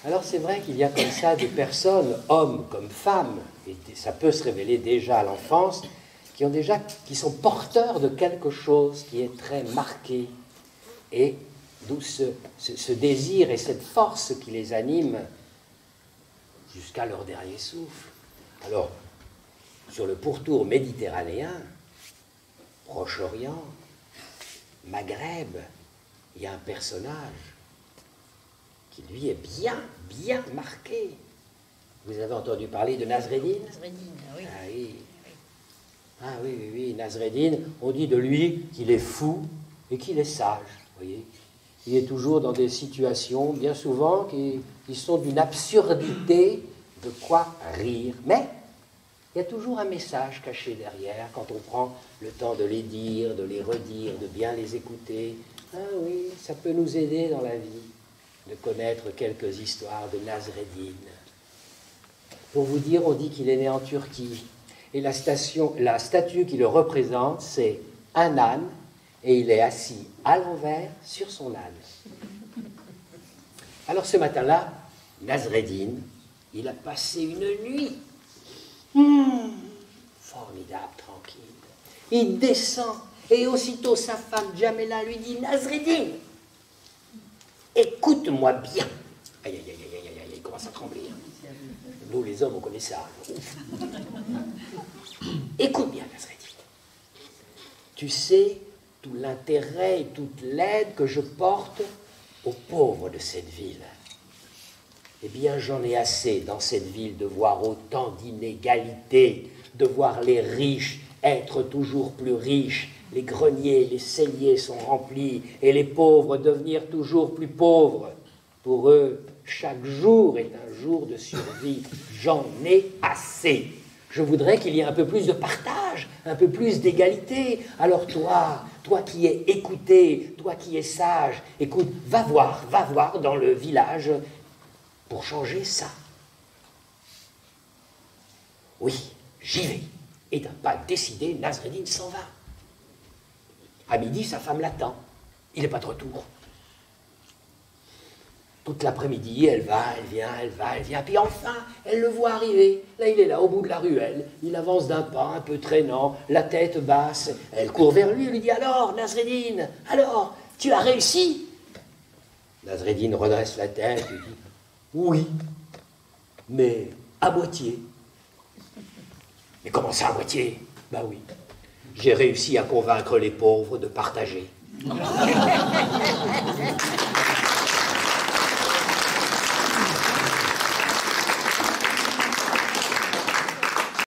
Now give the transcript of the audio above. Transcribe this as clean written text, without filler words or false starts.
Alors c'est vrai qu'il y a comme ça des personnes, hommes comme femmes, et ça peut se révéler déjà à l'enfance, qui sont porteurs de quelque chose qui est très marqué, et d'où ce désir et cette force qui les anime jusqu'à leur dernier souffle. Alors, sur le pourtour méditerranéen, Proche-Orient, Maghreb, il y a un personnage qui, lui, est bien marqué. Vous avez entendu parler de Nasreddin? Nasreddin, oui. Ah oui. Ah oui, Nasreddin, on dit de lui qu'il est fou et qu'il est sage, vous voyez. Il est toujours dans des situations, bien souvent, qui sont d'une absurdité, de quoi rire. Mais il y a toujours un message caché derrière, quand on prend le temps de les dire, de les redire, de bien les écouter. Ah oui, ça peut nous aider dans la vie, de connaître quelques histoires de Nasreddin. Pour vous dire, on dit qu'il est né en Turquie. Et la statue qui le représente, c'est un âne, et il est assis à l'envers sur son âne. Alors ce matin-là, Nasreddin, il a passé une nuit formidable, tranquille. Il descend, et aussitôt sa femme Jamela lui dit: Nasreddin, écoute-moi bien. Aïe, il commence à trembler. Nous, les hommes, on connaît ça. Écoute bien, Nasreddin. Tu sais tout l'intérêt et toute l'aide que je porte aux pauvres de cette ville. Eh bien, j'en ai assez dans cette ville de voir autant d'inégalités, de voir les riches être toujours plus riches, les greniers, les celliers sont remplis, et les pauvres devenir toujours plus pauvres. Pour eux, chaque jour est un jour de survie. J'en ai assez. Je voudrais qu'il y ait un peu plus de partage, un peu plus d'égalité. Alors toi qui es écouté, toi qui es sage, écoute, va voir dans le village pour changer ça. Oui, j'y vais. Et d'un pas décidé, Nasreddin s'en va. À midi, sa femme l'attend. Il n'est pas de retour. Toute l'après-midi, elle vient, puis enfin, elle le voit arriver. Là, il est là, au bout de la ruelle. Il avance d'un pas un peu traînant, la tête basse. Elle court vers lui et lui dit: alors, Nasreddin, alors, tu as réussi? Nasreddin redresse la tête et dit: oui, mais à moitié. Mais comment ça, à moitié? Ben oui, j'ai réussi à convaincre les pauvres de partager.